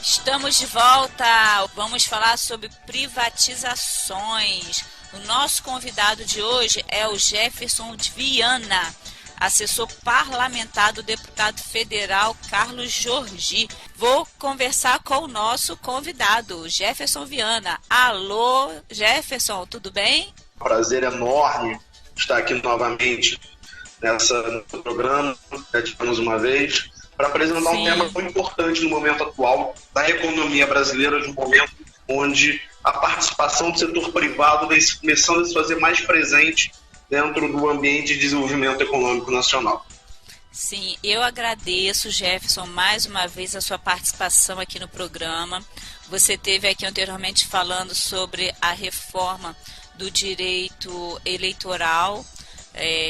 Estamos de volta, vamos falar sobre privatizações. O nosso convidado de hoje é o Jefferson Viana, assessor parlamentar do deputado federal Carlos Jordi. Vou conversar com o nosso convidado, Jefferson Viana. Alô, Jefferson, tudo bem? Prazer enorme estar aqui novamente no programa, tivemos uma vez, para apresentar um tema muito importante no momento atual da economia brasileira, no momento onde a participação do setor privado vem começando a se fazer mais presente dentro do ambiente de desenvolvimento econômico nacional. Sim, eu agradeço, Jefferson, mais uma vez a sua participação aqui no programa. Você esteve aqui anteriormente falando sobre a reforma do direito eleitoral,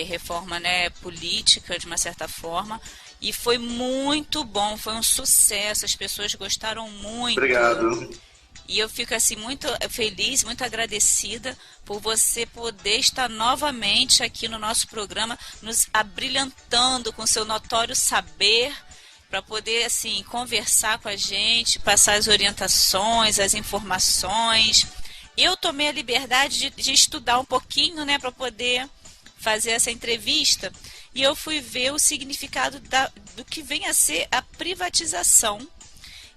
reforma, política, de uma certa forma, e foi muito bom, foi um sucesso, as pessoas gostaram muito. Obrigado. E eu fico assim muito feliz, muito agradecida por você poder estar novamente aqui no nosso programa, nos abrilhantando com seu notório saber, para poder assim conversar com a gente, passar as orientações, as informações. Eu tomei a liberdade de estudar um pouquinho, para poder fazer essa entrevista, e eu fui ver o significado do que vem a ser a privatização.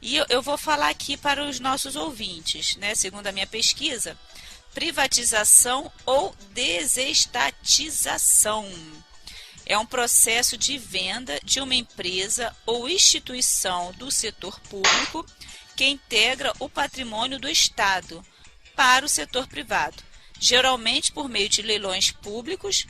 E eu vou falar aqui para os nossos ouvintes, segundo a minha pesquisa, privatização ou desestatização. É um processo de venda de uma empresa ou instituição do setor público que integra o patrimônio do Estado para o setor privado, geralmente por meio de leilões públicos.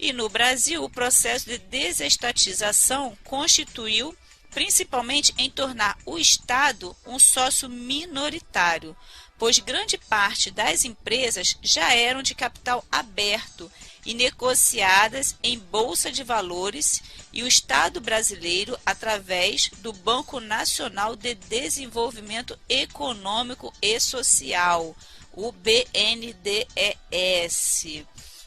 E no Brasil, o processo de desestatização constituiu principalmente em tornar o Estado um sócio minoritário, pois grande parte das empresas já eram de capital aberto e negociadas em bolsa de valores, e o Estado brasileiro, através do Banco Nacional de Desenvolvimento Econômico e Social, o BNDES,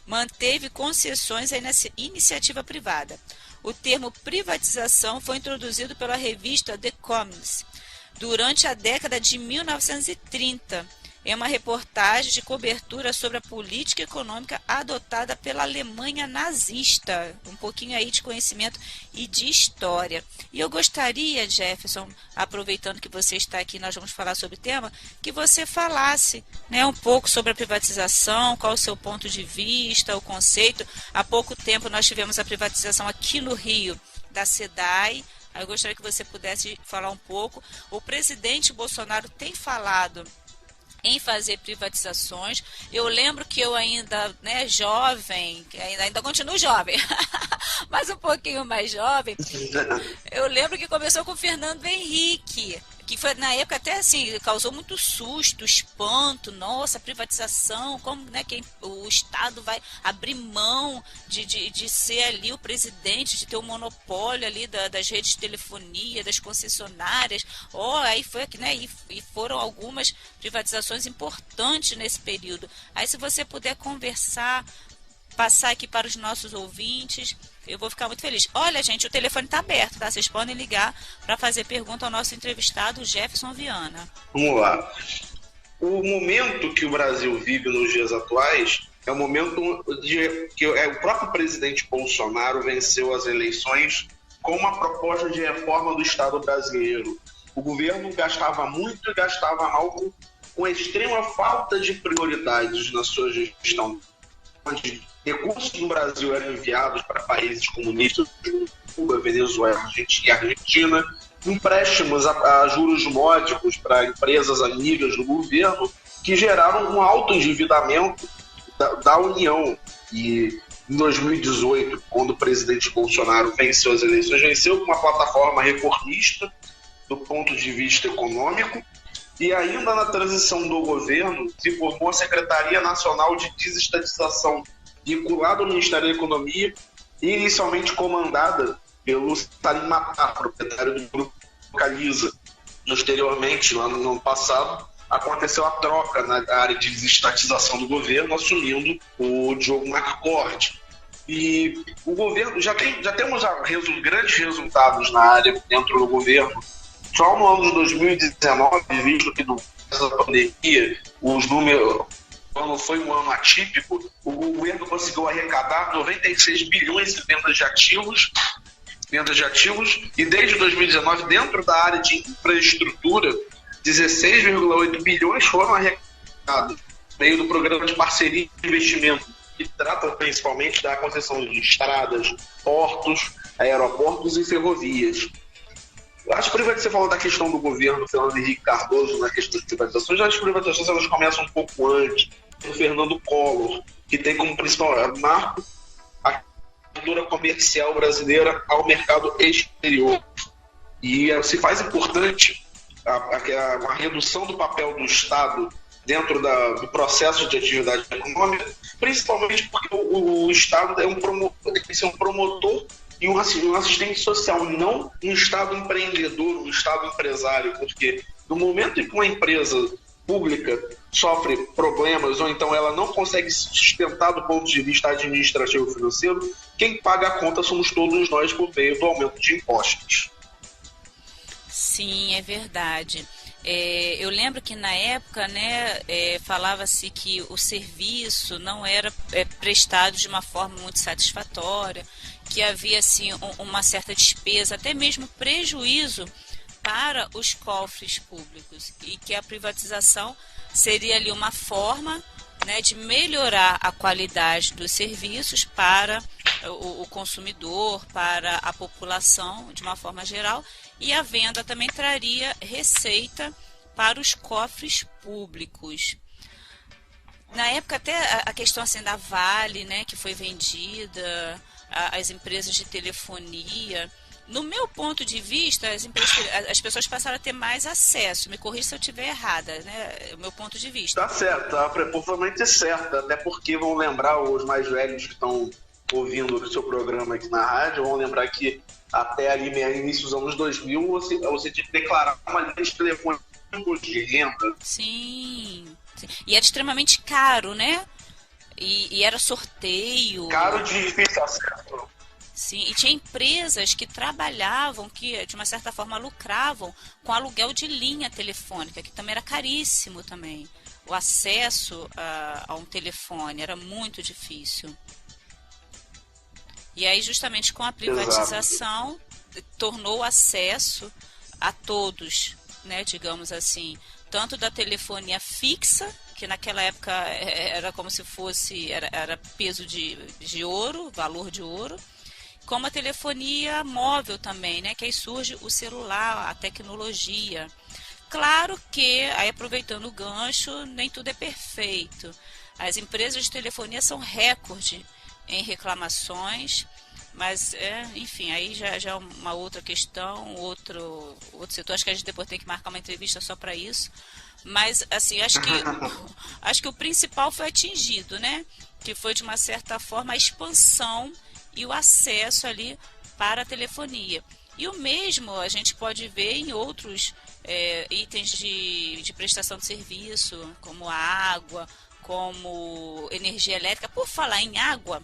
manteve concessões à iniciativa privada. O termo privatização foi introduzido pela revista The Economist durante a década de 1930, em uma reportagem de cobertura sobre a política econômica adotada pela Alemanha nazista. Um pouquinho aí de conhecimento e de história. E eu gostaria, Jefferson, aproveitando que você está aqui, nós vamos falar sobre o tema, que você falasse um pouco sobre a privatização, qual o seu ponto de vista, o conceito. Há pouco tempo nós tivemos a privatização aqui no Rio da SEDAI. Eu gostaria que você pudesse falar um pouco. O presidente Bolsonaro tem falado em fazer privatizações. Eu lembro que eu ainda, jovem, ainda continuo jovem, mas um pouquinho mais jovem, eu lembro que começou com o Fernando Henrique, que foi na época até assim, causou muito susto, espanto, nossa, privatização, como que o Estado vai abrir mão de ser ali o presidente, de ter o monopólio ali das redes de telefonia, das concessionárias. Aí foi aqui, e foram algumas privatizações importantes nesse período. Aí se você puder conversar, passar aqui para os nossos ouvintes, eu vou ficar muito feliz. Olha, gente, o telefone está aberto, tá? Vocês podem ligar para fazer pergunta ao nosso entrevistado, Jefferson Viana. Vamos lá. O momento que o Brasil vive nos dias atuais é o momento que o próprio presidente Bolsonaro venceu as eleições com uma proposta de reforma do Estado brasileiro. O governo gastava muito e gastava mal, com extrema falta de prioridades na sua gestão, onde recursos do Brasil eram enviados para países comunistas, Cuba, Venezuela e Argentina, empréstimos a juros módicos para empresas amigas do governo, que geraram um alto endividamento da União. E em 2018, quando o presidente Bolsonaro venceu as eleições, venceu com uma plataforma reformista do ponto de vista econômico, e ainda na transição do governo se formou a Secretaria Nacional de Desestatização, vinculada ao Ministério da Economia, e inicialmente comandada pelo Salim Matar, proprietário do grupo Localiza. Posteriormente, lá no ano passado, aconteceu a troca na área de desestatização do governo, assumindo o Diogo Marcord. E o governo, já temos grandes resultados na área dentro do governo só no ano de 2019, visto que nessa pandemia, os números, o ano foi um ano atípico, o governo conseguiu arrecadar 96 bilhões em vendas de ativos, e desde 2019, dentro da área de infraestrutura, 16,8 bilhões foram arrecadados, meio do programa de parceria de investimento, que trata principalmente da concessão de estradas, portos, aeroportos e ferrovias. As privatizações, você falou da questão do governo Fernando Henrique Cardoso, na questão das privatizações, as privatizações elas começam um pouco antes, do Fernando Collor, que tem como principal marco a cultura comercial brasileira ao mercado exterior. E se faz importante a redução do papel do Estado dentro do processo de atividade econômica, principalmente porque o Estado tem que ser um promotor e um assistente social, não um Estado empreendedor, um Estado empresário, porque no momento em que uma empresa pública sofre problemas ou então ela não consegue se sustentar do ponto de vista administrativo e financeiro, quem paga a conta somos todos nós por meio do aumento de impostos. Sim, é verdade. Eu lembro que na época, né, falava-se que o serviço não era prestado de uma forma muito satisfatória, que havia assim, uma certa despesa, até mesmo prejuízo para os cofres públicos, e que a privatização seria ali uma forma, né, de melhorar a qualidade dos serviços para o consumidor, para a população de uma forma geral, e a venda também traria receita para os cofres públicos. Na época até a questão assim da Vale, né, que foi vendida, as empresas de telefonia. No meu ponto de vista, as pessoas passaram a ter mais acesso. Me corrija se eu estiver errada, né? O meu ponto de vista. Tá certo, tá provavelmente certo. Até porque vão lembrar, os mais velhos que estão ouvindo o seu programa aqui na rádio, vão lembrar que até ali início dos anos 2000, você tinha que declarar uma linha de telefone de renda. Sim. E era extremamente caro, né? E era sorteio. Caro de difícil acesso. Sim, e tinha empresas que trabalhavam, que de uma certa forma lucravam com aluguel de linha telefônica, que também era caríssimo também. O acesso a um telefone era muito difícil. E aí justamente com a privatização tornou o acesso a todos, né, digamos assim, tanto da telefonia fixa, que naquela época era como se fosse, era peso de ouro, valor de ouro, como a telefonia móvel também, né? Que aí surge o celular, a tecnologia. Claro que, aí aproveitando o gancho, nem tudo é perfeito. As empresas de telefonia são recorde em reclamações, mas, enfim, aí já é uma outra questão, outro setor. Acho que a gente depois tem que marcar uma entrevista só para isso. Mas, assim, acho que o principal foi atingido, né? Que foi, de uma certa forma, a expansão e o acesso ali para a telefonia. E o mesmo a gente pode ver em outros itens de prestação de serviço, como a água, como energia elétrica. Por falar em água,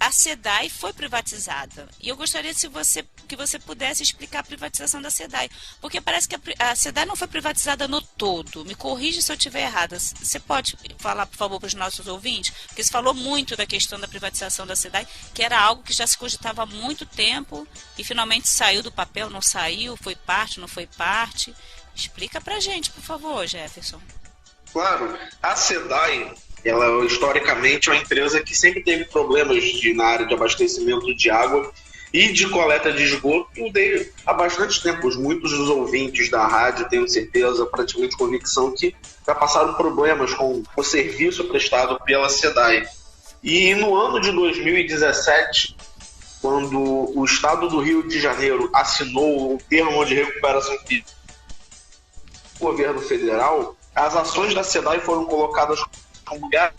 a SEDAI foi privatizada. E eu gostaria que você pudesse explicar a privatização da SEDAI. Porque parece que a SEDAI não foi privatizada no todo. Me corrija se eu estiver errada. Você pode falar, por favor, para os nossos ouvintes? Porque você falou muito da questão da privatização da SEDAI, que era algo que já se cogitava há muito tempo e finalmente saiu do papel, não saiu, foi parte, não foi parte. Explica para a gente, por favor, Jefferson. Claro, a SEDAI, ela historicamente é uma empresa que sempre teve problemas na área de abastecimento de água e de coleta de esgoto há bastante tempo. Muitos dos ouvintes da rádio, tenho certeza, praticamente convicção, que já passaram problemas com o serviço prestado pela SEDAI. E no ano de 2017, quando o Estado do Rio de Janeiro assinou o termo de recuperação do governo federal, as ações da SEDAI foram colocadas como lugar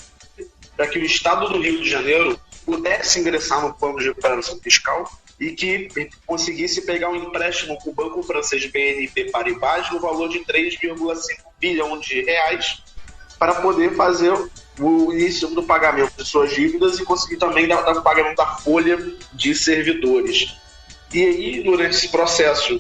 para que o Estado do Rio de Janeiro pudesse ingressar no plano de recuperação fiscal e que conseguisse pegar um empréstimo com o banco francês BNP Paribas no valor de 3,5 bilhão de reais para poder fazer o início do pagamento de suas dívidas e conseguir também dar o pagamento da folha de servidores. E aí, durante esse processo,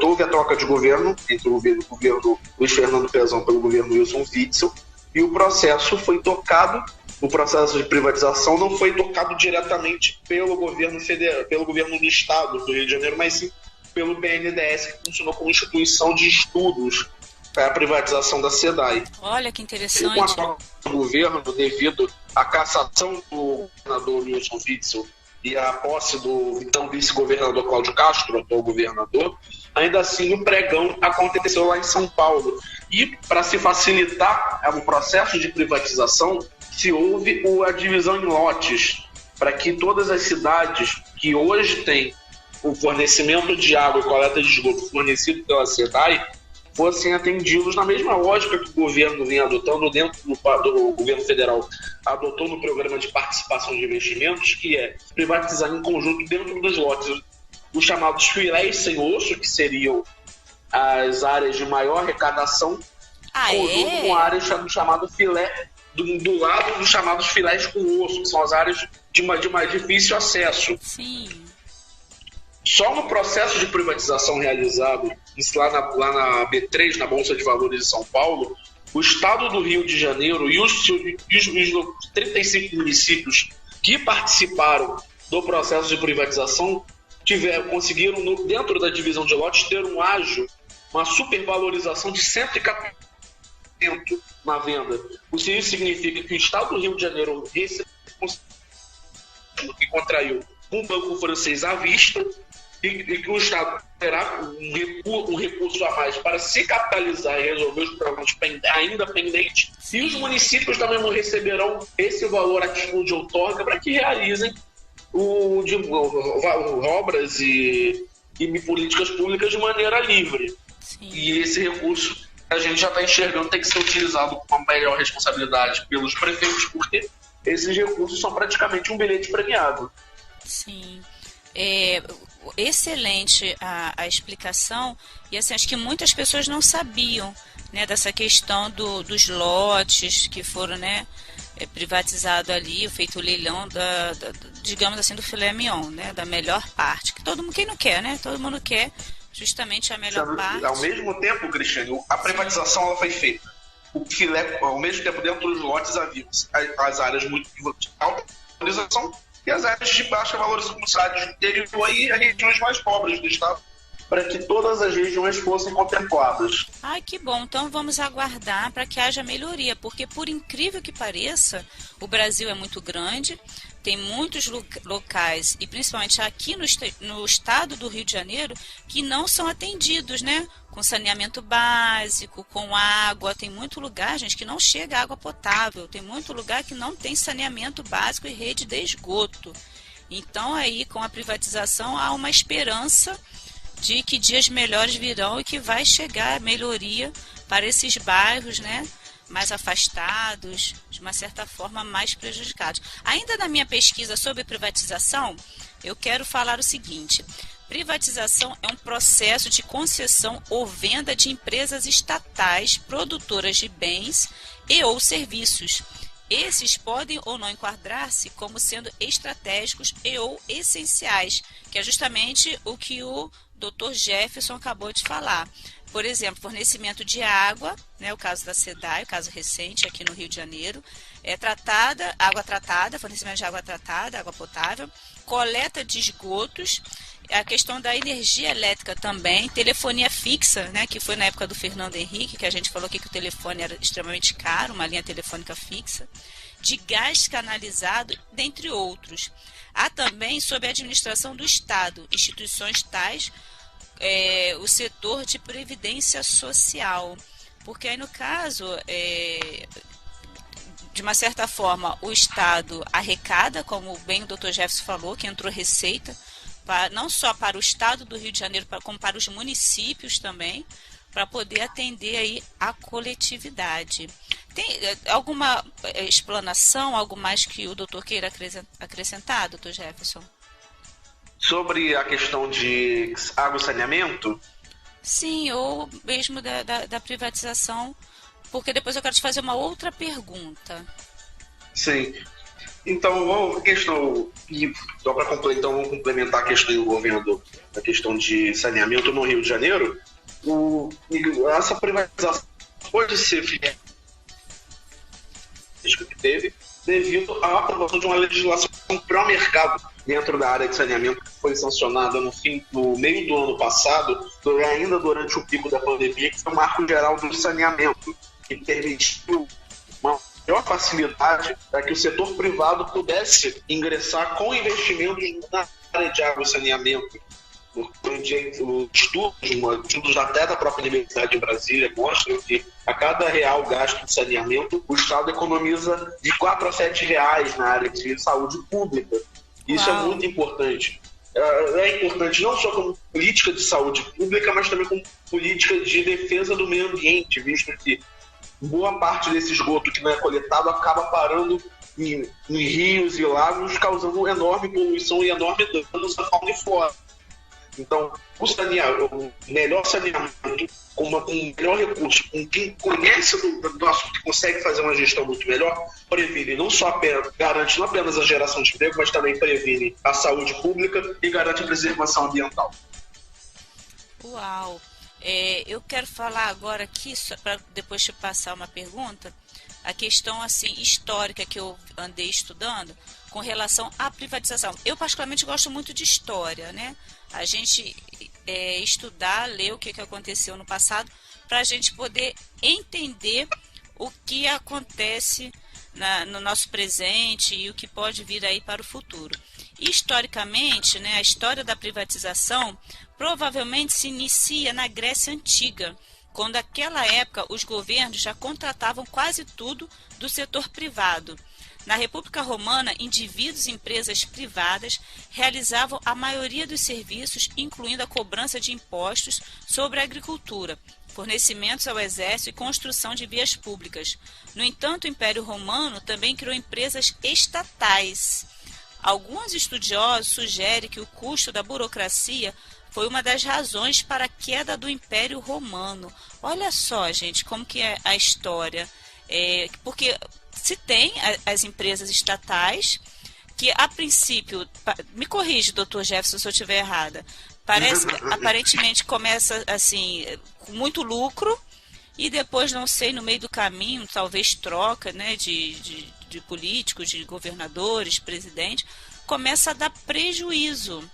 houve a troca de governo entre o governo Luiz Fernando Pezão pelo governo Wilson Witzel, e o processo foi tocado, o processo de privatização não foi tocado diretamente pelo governo federal, pelo governo do estado do Rio de Janeiro, mas sim pelo BNDES, que funcionou como instituição de estudos para a privatização da SEDAI. Olha que interessante. Com a troca do governo, devido à cassação do governador Wilson Witzel e a posse do então vice-governador Cláudio Castro, atual governador, ainda assim o pregão aconteceu lá em São Paulo. E para se facilitar o processo de privatização, se houve a divisão em lotes, para que todas as cidades que hoje têm o fornecimento de água e coleta de esgoto fornecido pela SEDAI fossem atendidos na mesma lógica que o governo vem adotando dentro do governo federal, adotou no programa de participação de investimentos, que é privatizar em conjunto dentro dos lotes os chamados filés sem osso, que seriam as áreas de maior arrecadação, conjunto com áreas do chamado filé, do lado dos chamados filés com osso, que são as áreas de mais difícil acesso. Sim. Só no processo de privatização realizado lá na B3, na Bolsa de Valores de São Paulo, o estado do Rio de Janeiro e os 35 municípios que participaram do processo de privatização conseguiram, dentro da divisão de lotes, ter um ágio, uma supervalorização de 114% na venda. Isso significa que o estado do Rio de Janeiro que contraiu um banco francês à vista, e que o Estado terá um recurso a mais para se capitalizar e resolver os problemas ainda pendentes, e os municípios também não receberão esse valor a título de outorga para que realizem obras e políticas públicas de maneira livre. Sim. E esse recurso a gente já está enxergando tem que ser utilizado com uma melhor responsabilidade pelos prefeitos, porque esses recursos são praticamente um bilhete premiado. Sim. Excelente a explicação, e assim, acho que muitas pessoas não sabiam, né, dessa questão dos lotes que foram, né, privatizados ali, feito o leilão digamos assim, do filé mignon, né, da melhor parte, que todo mundo, quem não quer, né, todo mundo quer justamente a melhor parte. Ao mesmo tempo, Cristiano, a privatização ela foi feita, o filé, ao mesmo tempo dentro dos lotes havia as áreas muito de alta valorização e as áreas de baixa valorização, como cidades do interior e as regiões mais pobres do estado, para que todas as regiões fossem contempladas. Ai, que bom. Então vamos aguardar para que haja melhoria, porque por incrível que pareça, o Brasil é muito grande, tem muitos locais, e principalmente aqui no estado do Rio de Janeiro, que não são atendidos, né? Com saneamento básico, com água. Tem muito lugar, gente, que não chega água potável. Tem muito lugar que não tem saneamento básico e rede de esgoto. Então aí, com a privatização, há uma esperança de que dias melhores virão e que vai chegar a melhoria para esses bairros, né, mais afastados, de uma certa forma mais prejudicados. Ainda na minha pesquisa sobre privatização, eu quero falar o seguinte: privatização é um processo de concessão ou venda de empresas estatais produtoras de bens e ou serviços. Esses podem ou não enquadrar-se como sendo estratégicos e ou essenciais, que é justamente o que o Dr. Jefferson acabou de falar. Por exemplo, fornecimento de água, né, o caso da SEDAI, o caso recente aqui no Rio de Janeiro, água tratada, fornecimento de água tratada, água potável, coleta de esgotos, a questão da energia elétrica também, telefonia fixa, né, que foi na época do Fernando Henrique, que a gente falou aqui que o telefone era extremamente caro, uma linha telefônica fixa, de gás canalizado, dentre outros. Há também, sob a administração do Estado, instituições tais, o setor de previdência social, porque aí no caso, de uma certa forma, o Estado arrecada, como bem o Dr. Jefferson falou, que entrou receita, não só para o Estado do Rio de Janeiro, como para os municípios também, para poder atender aí a coletividade. Tem alguma explanação, algo mais que o doutor queira acrescentar, doutor Jefferson? Sobre a questão de água e saneamento? Sim, ou mesmo da privatização, porque depois eu quero te fazer uma outra pergunta. Sim. Então, a questão, e só para complementar, então, vamos complementar a questão do governo, a questão de saneamento no Rio de Janeiro. Essa privatização pode ser feita que teve devido à aprovação de uma legislação para o mercado dentro da área de saneamento que foi sancionada no meio do ano passado, ainda durante o pico da pandemia, que foi o Marco Geral do Saneamento, que permitiu uma maior facilidade para que o setor privado pudesse ingressar com investimentos na área de água e saneamento. Estudos até da própria Universidade de Brasília mostram que a cada real gasto de saneamento, o Estado economiza de 4 a 7 reais na área de saúde pública. Isso é muito importante. É importante não só como política de saúde pública, mas também como política de defesa do meio ambiente, visto que boa parte desse esgoto que não é coletado acaba parando em rios e lagos, causando enorme poluição e enorme danos à fauna e flora. Então, o melhor saneamento, com um melhor recurso, com quem conhece do assunto, que consegue fazer uma gestão muito melhor, previne não só garante não apenas a geração de emprego, mas também previne a saúde pública e garante a preservação ambiental. Uau! Eu quero falar agora aqui, para depois te passar uma pergunta, a questão assim histórica que eu andei estudando com relação à privatização. Eu particularmente gosto muito de história, né? A gente estudar, ler o que aconteceu no passado, para a gente poder entender o que acontece no nosso presente e o que pode vir aí para o futuro. Historicamente, né, a história da privatização provavelmente se inicia na Grécia Antiga, quando naquela época os governos já contratavam quase tudo do setor privado. Na República Romana, indivíduos e empresas privadas realizavam a maioria dos serviços, incluindo a cobrança de impostos sobre a agricultura, fornecimentos ao exército e construção de vias públicas. No entanto, o Império Romano também criou empresas estatais. Alguns estudiosos sugerem que o custo da burocracia foi uma das razões para a queda do Império Romano. Olha só, gente, como que é a história. Porque se tem as empresas estatais, que a princípio, me corrige, doutor Jefferson, se eu estiver errada, parece que aparentemente começa assim, com muito lucro, e depois, não sei, no meio do caminho, talvez troca, né, de políticos, de governadores, presidentes, começa a dar prejuízo.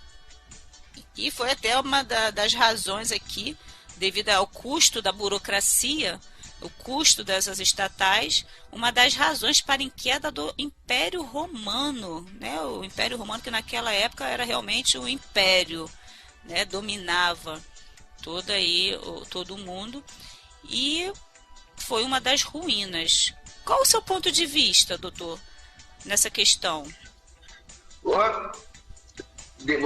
E foi até uma das razões aqui, devido ao custo da burocracia, o custo dessas estatais, uma das razões para a queda do Império Romano, né? O Império Romano, que naquela época era realmente um império, né? Dominava todo o mundo, e foi uma das ruínas. Qual o seu ponto de vista, doutor, nessa questão?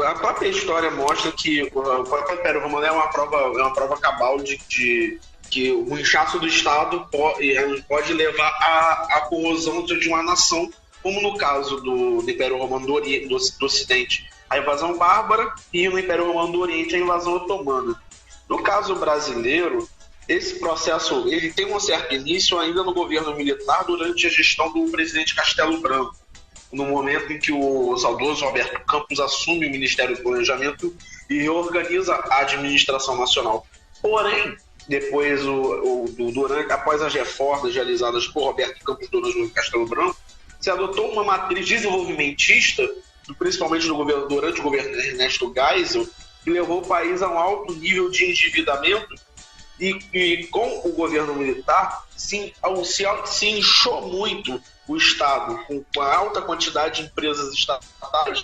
A própria história mostra que o próprio Império Romano é uma prova cabal de que o inchaço do Estado pode levar à corrosão de uma nação, como no caso do Império Romano do Ocidente, a invasão bárbara, e no Império Romano do Oriente, a invasão otomana. No caso brasileiro, esse processo ele tem um certo início ainda no governo militar, durante a gestão do presidente Castelo Branco, no momento em que o saudoso Roberto Campos assume o Ministério do Planejamento e reorganiza a administração nacional. Porém, depois, após as reformas realizadas por Roberto Campos durante o Castelo Branco, se adotou uma matriz desenvolvimentista, principalmente durante o governo de Ernesto Geisel, que levou o país a um alto nível de endividamento, e com o governo militar se inchou muito o Estado, com a alta quantidade de empresas estatais,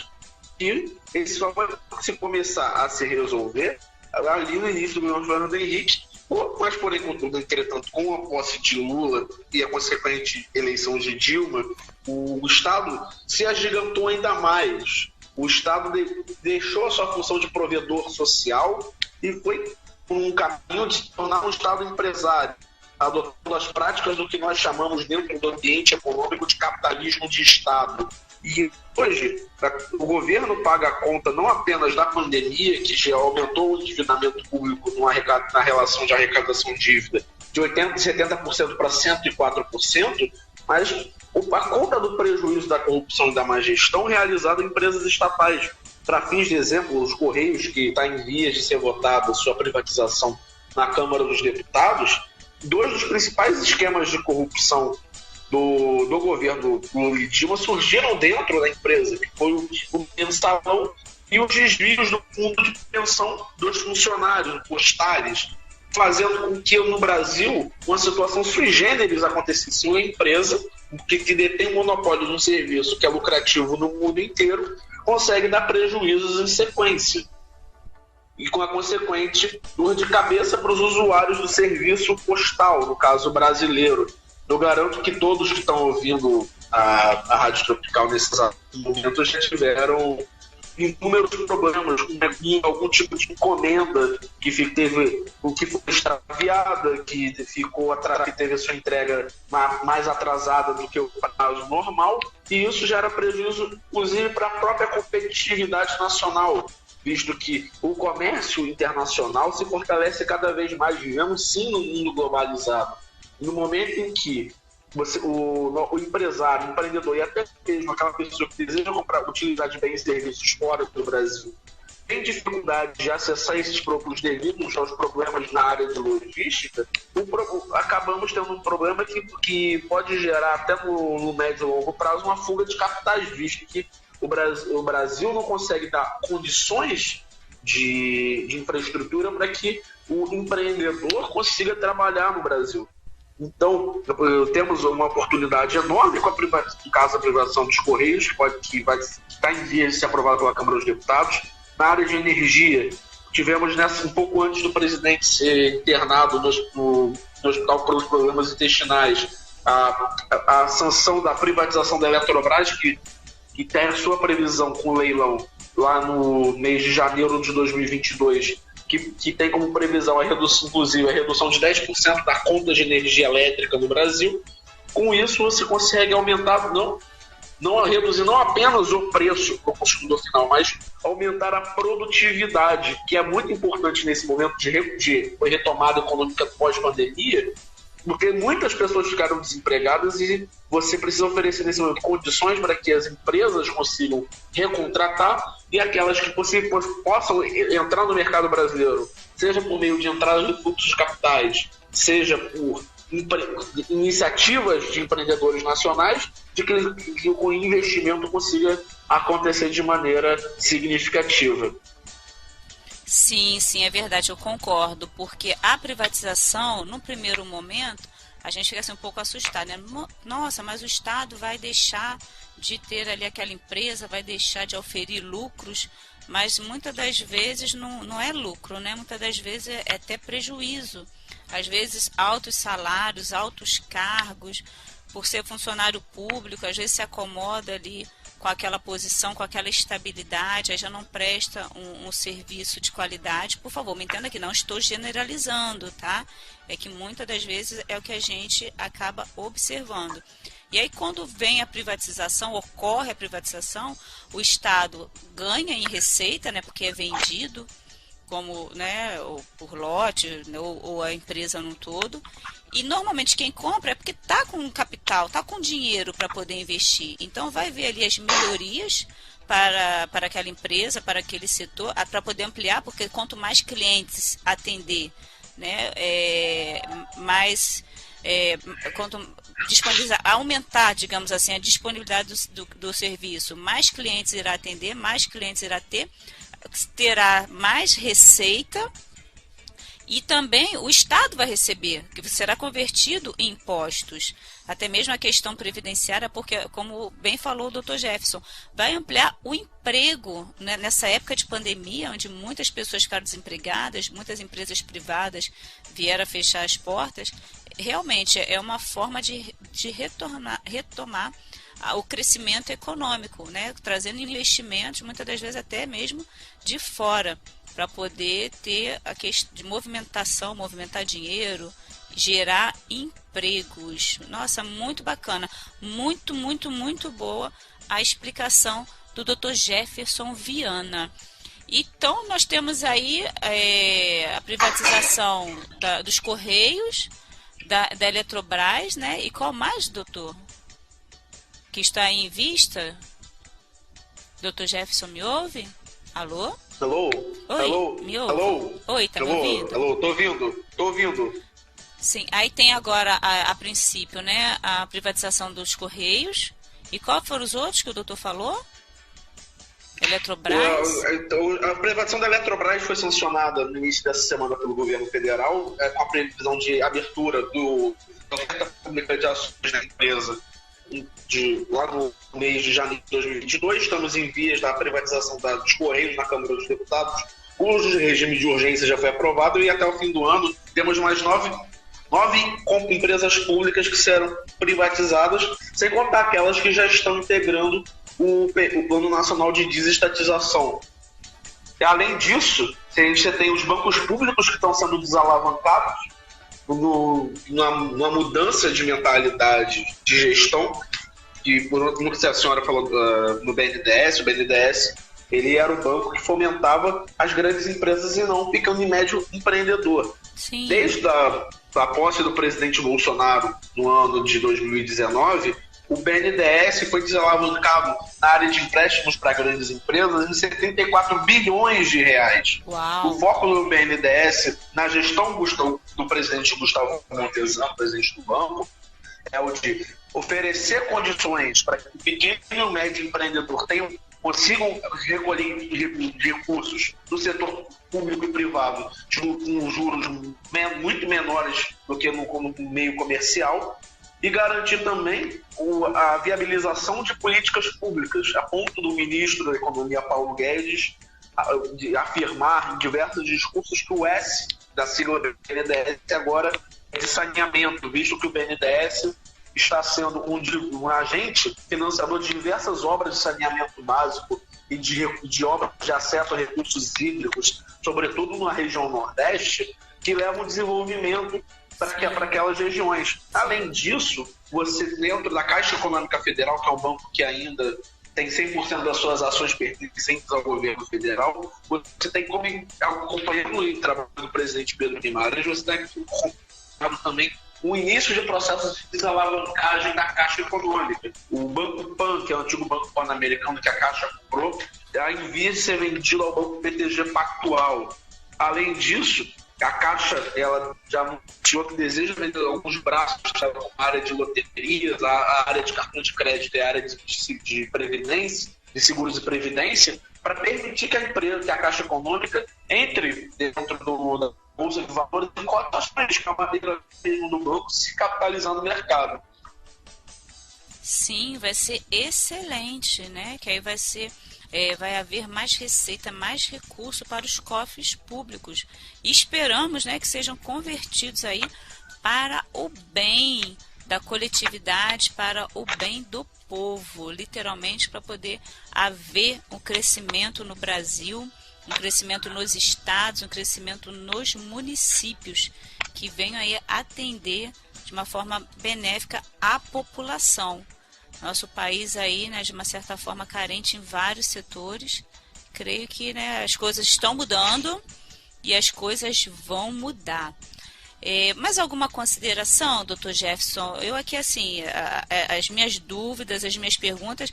e isso só vai se começar a se resolver ali no início do governo Fernando Henrique, mas, porém, entretanto, com a posse de Lula e a consequente eleição de Dilma, o Estado se agigantou ainda mais. O Estado deixou a sua função de provedor social e foi por um caminho de se tornar um Estado empresário, adotando as práticas do que nós chamamos dentro do ambiente econômico de capitalismo de Estado. E hoje, o governo paga a conta não apenas da pandemia, que já aumentou o endividamento público na relação de arrecadação-dívida de 70% para 104%, mas a conta do prejuízo da corrupção e da má gestão realizada em empresas estatais. Para fins de exemplo, os Correios, que está em vias de ser votada sua privatização na Câmara dos Deputados, dois dos principais esquemas de corrupção do governo Lula e Dilma surgiram dentro da empresa, que foi o mensalão e os desvios do fundo de pensão dos funcionários postais, fazendo com que no Brasil uma situação sui generis acontecesse. Uma empresa que detém o monopólio de um serviço que é lucrativo no mundo inteiro consegue dar prejuízos em sequência. E com a consequente dor de cabeça para os usuários do serviço postal, no caso brasileiro. Eu garanto que todos que estão ouvindo a Rádio Tropical nesses momentos já tiveram inúmeros problemas com algum tipo de encomenda que foi extraviada, que teve a sua entrega mais atrasada do que o prazo normal, e isso gera prejuízo, inclusive, para a própria competitividade nacional, visto que o comércio internacional se fortalece cada vez mais. Vivemos sim no mundo globalizado. No momento em que o empresário, o empreendedor e até mesmo aquela pessoa que deseja utilizar de bens e serviços fora do Brasil tem dificuldade de acessar esses produtos devido aos problemas na área de logística, acabamos tendo um problema que pode gerar até no médio e longo prazo uma fuga de capitais, visto que o Brasil não consegue dar condições de infraestrutura para que o empreendedor consiga trabalhar no Brasil. Então, temos uma oportunidade enorme com no caso da privatização dos Correios, que está em vias de ser aprovada pela Câmara dos Deputados. Na área de energia, tivemos um pouco antes do presidente ser internado no hospital pelos problemas intestinais, a sanção da privatização da Eletrobras, que tem a sua previsão com leilão lá no mês de janeiro de 2022, que tem como previsão inclusive a redução de 10% da conta de energia elétrica no Brasil. Com isso, você consegue aumentar, reduzir não apenas o preço para o consumidor final, mas aumentar a produtividade, que é muito importante nesse momento de retomada econômica pós-pandemia, porque muitas pessoas ficaram desempregadas e você precisa oferecer nesse momento condições para que as empresas consigam recontratar, e aquelas que possam entrar no mercado brasileiro, seja por meio de entrada de fluxos de capitais, seja por iniciativas de empreendedores nacionais, de que o investimento consiga acontecer de maneira significativa. Sim, é verdade, eu concordo, porque a privatização, no primeiro momento, a gente fica assim um pouco assustado, né? Nossa, mas o Estado vai deixar de ter ali aquela empresa, vai deixar de oferir lucros, mas muitas das vezes não é lucro, né? Muitas das vezes é até prejuízo. Às vezes altos salários, altos cargos, por ser funcionário público, às vezes se acomoda ali com aquela posição, com aquela estabilidade, aí já não presta um serviço de qualidade. Por favor, me entenda que não estou generalizando, tá? É que muitas das vezes é o que a gente acaba observando. E aí, quando vem a privatização, ocorre a privatização, o Estado ganha em receita, né, porque é vendido, como, né, ou por lote, ou a empresa num todo. E normalmente quem compra é porque está com capital, está com dinheiro para poder investir. Então vai ver ali as melhorias para aquela empresa, para aquele setor, para poder ampliar, porque quanto mais clientes atender, né, quanto disponibilizar, aumentar, digamos assim, a disponibilidade do serviço, mais clientes irá atender, mais clientes irá ter, terá mais receita. E também o Estado vai receber, que será convertido em impostos. Até mesmo a questão previdenciária, porque, como bem falou o Dr. Jefferson, vai ampliar o emprego, né, nessa época de pandemia, onde muitas pessoas ficaram desempregadas, muitas empresas privadas vieram a fechar as portas. Realmente é uma forma de retomar o crescimento econômico, né, trazendo investimentos, muitas das vezes até mesmo de fora, para poder ter a questão de movimentação, movimentar dinheiro, gerar empregos. Nossa, muito bacana. Muito, muito, muito boa a explicação do Dr. Jefferson Viana. Então, nós temos aí a privatização dos Correios, da Eletrobras, né? E qual mais, doutor? que está em vista? Dr. Jefferson, me ouve? Alô? Alô? Oi, alô? me ouve? Alô? Oi, tá alô? me ouvindo? Alô, tô ouvindo. Sim, aí tem agora, a princípio, né, a privatização dos Correios. E qual foram os outros que o doutor falou? Eletrobras? A privatização da Eletrobras foi sancionada no início dessa semana pelo governo federal, com a previsão de abertura da oferta pública de ações da empresa lá no mês de janeiro de 2022. Estamos em vias da privatização dos Correios na Câmara dos Deputados, cujo regime de urgência já foi aprovado, e até o fim do ano temos mais nove empresas públicas que serão privatizadas, sem contar aquelas que já estão integrando o Plano Nacional de Desestatização. E, além disso, a gente tem os bancos públicos que estão sendo desalavancados numa mudança de mentalidade de gestão, que, como a senhora falou no BNDES, o BNDES ele era o banco que fomentava as grandes empresas e não o pequeno e médio empreendedor. Sim. Desde a posse do presidente Bolsonaro no ano de 2019, o BNDES foi desalavancado na área de empréstimos para grandes empresas em 74 bilhões de reais. Uau. O foco do BNDES na gestão do presidente Gustavo Montezano, presidente do banco, é o de oferecer condições para que o pequeno e o médio empreendedor consigam recolher recursos do setor público e privado com juros muito menores do que no meio comercial, e garantir também a viabilização de políticas públicas, a ponto do ministro da Economia, Paulo Guedes, de afirmar em diversos discursos que o S da sigla BNDES agora é de saneamento, visto que o BNDES está sendo um agente financiador de diversas obras de saneamento básico e de obras de acesso a recursos hídricos, sobretudo na região Nordeste, que levam ao desenvolvimento para aquelas regiões. Além disso, você, dentro da Caixa Econômica Federal, que é um banco que ainda tem 100% das suas ações pertencentes ao governo federal, você tem como, acompanhando o trabalho do presidente Pedro Guimarães, você tem acompanhado também o início de processos de desalavancagem da Caixa Econômica. O Banco PAN, que é o antigo Banco Pan-Americano que a Caixa comprou, está em vias de ser vendido ao Banco BTG Pactual. Além disso, a Caixa ela já anunciou que deseja vender alguns braços, como a área de loterias, a área de cartão de crédito e a área de previdência, de seguros e previdência, para permitir que a Caixa Econômica entre dentro da Bolsa de Valores e cotações, que é uma maneira do banco se capitalizar no mercado. Sim, vai ser excelente, né? Que aí vai haver mais receita, mais recurso para os cofres públicos. E esperamos, né, que sejam convertidos aí para o bem da coletividade, para o bem do povo, literalmente, para poder haver um crescimento no Brasil, um crescimento nos estados, um crescimento nos municípios, que venham aí atender de uma forma benéfica a população. Nosso país aí, né, de uma certa forma carente em vários setores. Creio que, né, as coisas estão mudando e as coisas vão mudar. Mais alguma consideração, doutor Jefferson? Eu aqui, assim, as minhas dúvidas, as minhas perguntas,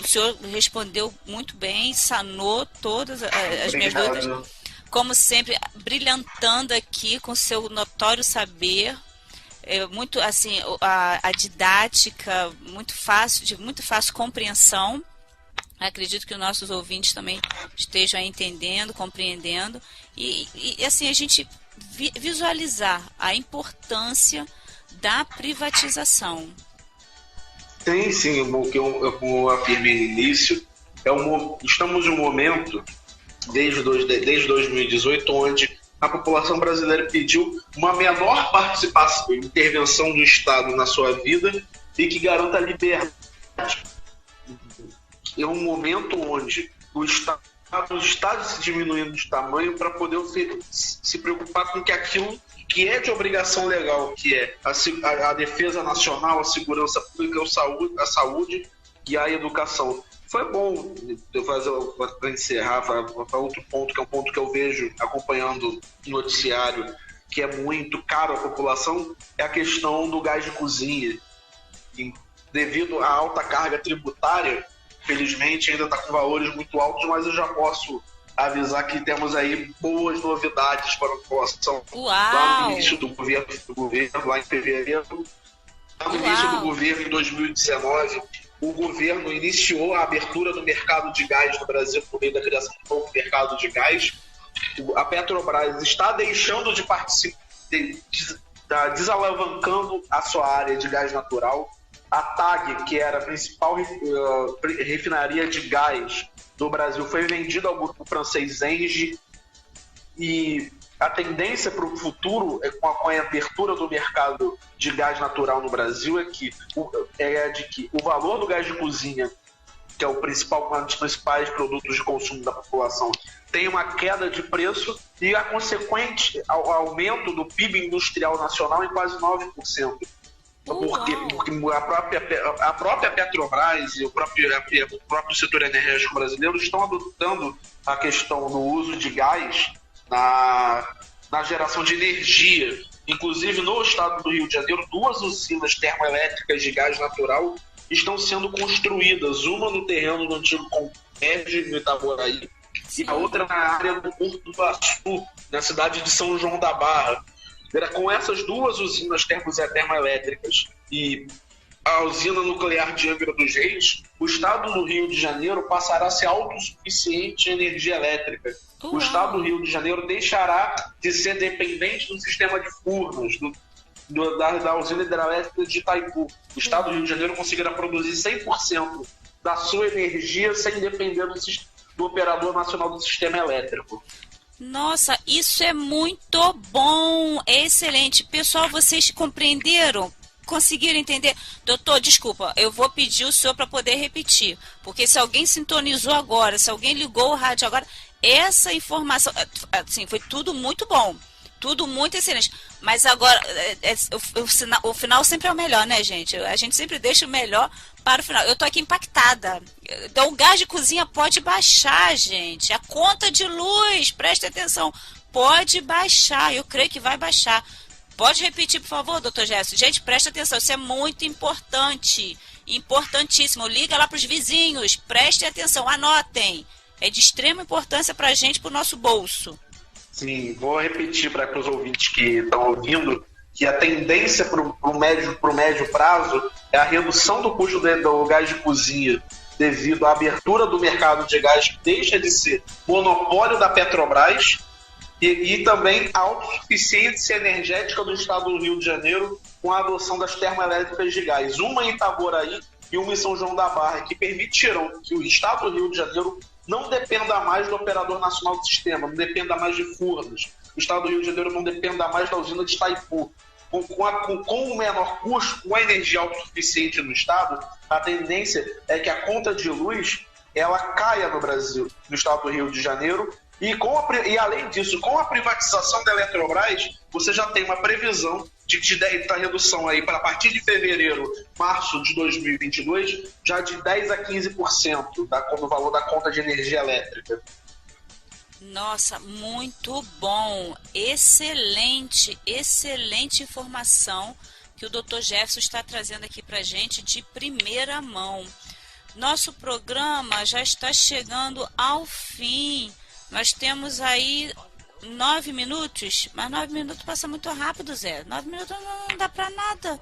o senhor respondeu muito bem, sanou todas as minhas dúvidas. Como sempre, brilhantando aqui com seu notório saber. Muito assim, a didática de muito fácil compreensão. Acredito que os nossos ouvintes também estejam entendendo, compreendendo e assim a gente visualizar a importância da privatização. Sim, como eu afirmei no início, estamos em um momento desde 2018 onde a população brasileira pediu uma menor participação e intervenção do Estado na sua vida e que garanta a liberdade. É um momento onde o Estado está se diminuindo de tamanho para poder se preocupar com aquilo que é de obrigação legal, que é a defesa nacional, a segurança pública, a saúde e a educação. Foi bom eu fazer, para encerrar, para outro ponto, que é um ponto que eu vejo acompanhando o noticiário, que é muito caro à população, é a questão do gás de cozinha. devido à alta carga tributária, felizmente ainda está com valores muito altos, mas eu já posso avisar que temos aí boas novidades para a população. Lá no início do governo, lá em fevereiro, lá no início do governo, em 2019, o governo iniciou a abertura do mercado de gás no Brasil por meio da criação do novo mercado de gás. A Petrobras está deixando de participar, está desalavancando a sua área de gás natural. A TAG, que era a principal refinaria de gás do Brasil, foi vendida ao grupo francês Engie, e a tendência para o futuro, com a abertura do mercado de gás natural no Brasil, é de que o valor do gás de cozinha, que é um dos principais produtos de consumo da população, tem uma queda de preço e a consequente aumento do PIB industrial nacional em quase 9%. Porque a própria Petrobras e o próprio setor energético brasileiro estão adotando a questão do uso de gás na geração de energia. Inclusive, no estado do Rio de Janeiro, 2 usinas termoelétricas de gás natural estão sendo construídas, uma no terreno do antigo Comércio, no Itaboraí, e a outra na área do Porto do Açu, na cidade de São João da Barra. Com essas 2 usinas termoelétricas e a usina nuclear de Angra dos Reis, o estado do Rio de Janeiro passará a ser autossuficiente em energia elétrica. O estado do Rio de Janeiro deixará de ser dependente do sistema de Furnas, da usina hidrelétrica de Itaipu. O estado do Rio de Janeiro conseguirá produzir 100% da sua energia sem depender do operador nacional do sistema elétrico. Nossa, isso é muito bom, é excelente. Pessoal, vocês compreenderam? Conseguiram entender? Doutor, desculpa, eu vou pedir o senhor para poder repetir, porque se alguém sintonizou agora, se alguém ligou o rádio agora, essa informação, assim, foi tudo muito bom, tudo muito excelente, mas agora, o final sempre é o melhor, né, gente? A gente sempre deixa o melhor para o final. Eu tô aqui impactada. Então, o gás de cozinha pode baixar, gente. A conta de luz, preste atenção, pode baixar. Eu creio que vai baixar. Pode repetir, por favor, doutor Gerson? Gente, preste atenção, isso é muito importante. Importantíssimo. Liga lá para os vizinhos, prestem atenção, anotem. É de extrema importância para a gente, para o nosso bolso. Sim, vou repetir para os ouvintes que estão ouvindo que a tendência para o médio prazo é a redução do custo do gás de cozinha devido à abertura do mercado de gás, que deixa de ser monopólio da Petrobras, e também a autossuficiência energética do estado do Rio de Janeiro com a adoção das termoelétricas de gás, uma em Itaboraí e uma em São João da Barra, que permitirão que o estado do Rio de Janeiro não dependa mais do operador nacional do sistema, não dependa mais de Furnas. O estado do Rio de Janeiro não dependa mais da usina de Itaipu. Com o menor custo, com a energia autossuficiente no estado, a tendência é que a conta de luz ela caia no Brasil, no estado do Rio de Janeiro. E além disso, com a privatização da Eletrobras, você já tem uma previsão de redução aí para a partir de fevereiro, março de 2022, já de 10% a 15% do valor da conta de energia elétrica. Nossa, muito bom, excelente informação que o Dr. Jefferson está trazendo aqui para a gente de primeira mão. Nosso programa já está chegando ao fim. Nós temos aí 9 minutos, mas 9 minutos passa muito rápido, Zé. 9 minutos não dá para nada.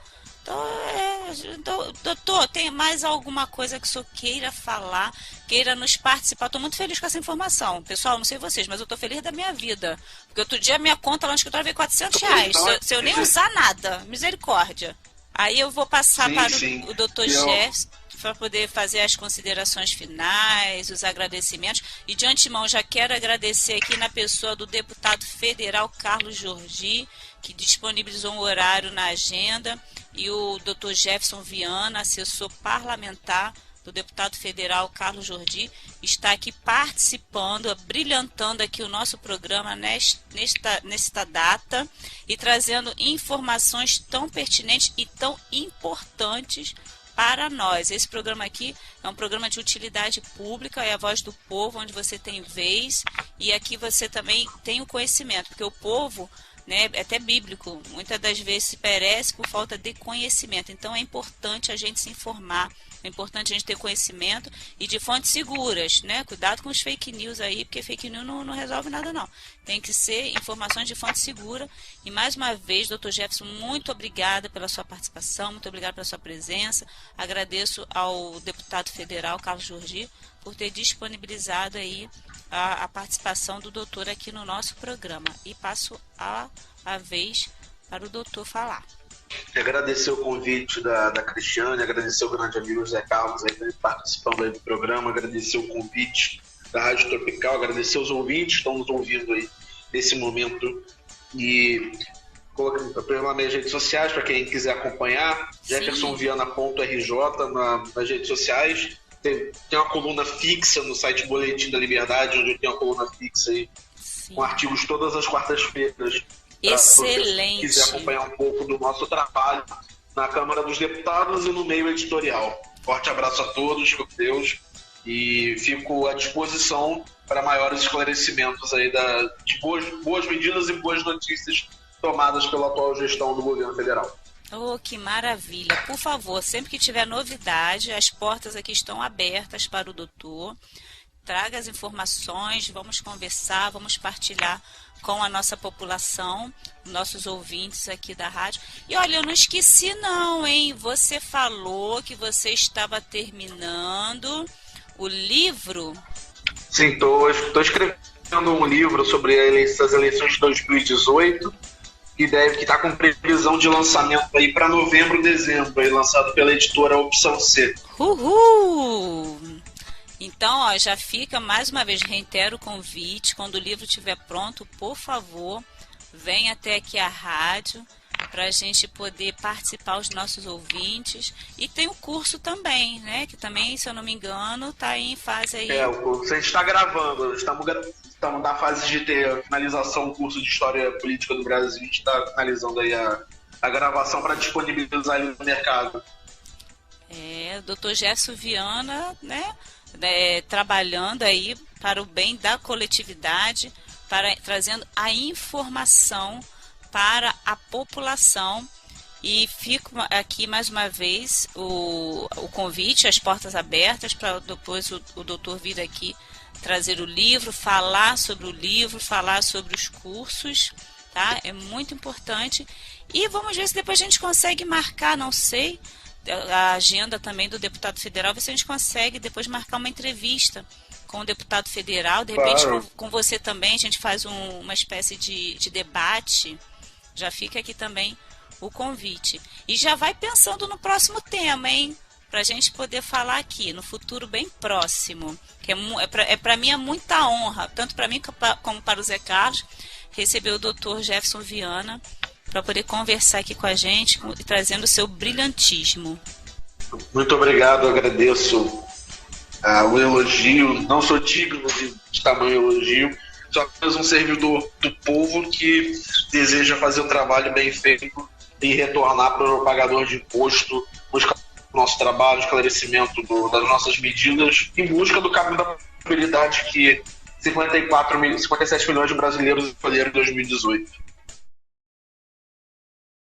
Então, doutor, tem mais alguma coisa que o senhor queira falar, queira nos participar? Estou muito feliz com essa informação. Pessoal, não sei vocês, mas eu estou feliz da minha vida. Porque outro dia a minha conta lá no escritório veio R$400, se eu nem usar nada. Misericórdia. Aí eu vou passar para o doutor Jefferson para poder fazer as considerações finais, os agradecimentos. E de antemão já quero agradecer aqui na pessoa do deputado federal Carlos Jordi, que disponibilizou um horário na agenda, e o Dr. Jefferson Viana, assessor parlamentar do deputado federal Carlos Jordi, está aqui participando, brilhantando aqui o nosso programa nesta data e trazendo informações tão pertinentes e tão importantes para nós. Esse programa aqui é um programa de utilidade pública, é a voz do povo, onde você tem vez, e aqui você também tem o conhecimento, porque o povo né, é até bíblico, muitas das vezes se perece por falta de conhecimento. Então é importante a gente se informar, é importante a gente ter conhecimento e de fontes seguras, né? Cuidado com os fake news aí, porque fake news não resolve nada não. Tem que ser informações de fonte segura. E mais uma vez, doutor Jefferson, muito obrigada pela sua participação, muito obrigada pela sua presença. Agradeço ao deputado federal, Carlos Jordi, por ter disponibilizado aí a participação do doutor aqui no nosso programa. E passo a vez para o doutor falar. Agradecer o convite da Cristiane, agradecer o grande amigo Zé Carlos aí, participando aí do programa, agradecer o convite da Rádio Tropical, agradecer os ouvintes que estão nos ouvindo aí nesse momento. E pelas minhas redes sociais, para quem quiser acompanhar, jeffersonviana.rj nas redes sociais. Tem uma coluna fixa no site Boletim da Liberdade, onde eu tenho uma coluna fixa aí, com artigos todas as quartas-feiras. Excelente. Se quiser acompanhar um pouco do nosso trabalho na Câmara dos Deputados e no meio editorial. Forte abraço a todos, com Deus, e fico à disposição para maiores esclarecimentos aí de boas medidas e boas notícias tomadas pela atual gestão do governo federal. Oh, que maravilha. Por favor, sempre que tiver novidade, as portas aqui estão abertas para o doutor. Traga as informações, vamos conversar, vamos partilhar com a nossa população, nossos ouvintes aqui da rádio. E olha, eu não esqueci não, hein? Você falou que você estava terminando o livro. Sim, estou escrevendo um livro sobre as eleições de 2018, que está com previsão de lançamento aí para novembro, dezembro, aí, lançado pela editora Opção C. Uhul! Então, ó, já fica, mais uma vez, reitero o convite, quando o livro estiver pronto, por favor, venha até aqui à rádio, para a gente poder participar, os nossos ouvintes. E tem o curso também, né, que também, se eu não me engano, está em fase aí... o curso a gente está gravando, estamos na fase de ter finalização do curso de História Política do Brasil, a gente está finalizando aí a gravação para disponibilizar ele no mercado. O doutor Jefferson Viana, né, trabalhando aí para o bem da coletividade, trazendo a informação para a população. E fico aqui mais uma vez o convite, as portas abertas para depois o doutor vir aqui trazer o livro, falar sobre o livro, falar sobre os cursos, tá? É muito importante. E vamos ver se depois a gente consegue marcar, não sei, a agenda também do deputado federal, ver se a gente consegue depois marcar uma entrevista com o deputado federal, de repente com você também, a gente faz uma espécie de debate. Já fica aqui também o convite. E já vai pensando no próximo tema, hein? Para a gente poder falar aqui, no futuro bem próximo. Que para mim é muita honra, tanto para mim como para o Zé Carlos, receber o doutor Jefferson Viana para poder conversar aqui com a gente, trazendo o seu brilhantismo. Muito obrigado, agradeço o elogio, não sou digno de tamanho elogio, sou apenas um servidor do povo que deseja fazer um trabalho bem feito e retornar para o pagador de imposto, buscar o nosso trabalho, esclarecimento das nossas medidas, em busca do caminho da prosperidade que 57 milhões de brasileiros escolheram em 2018.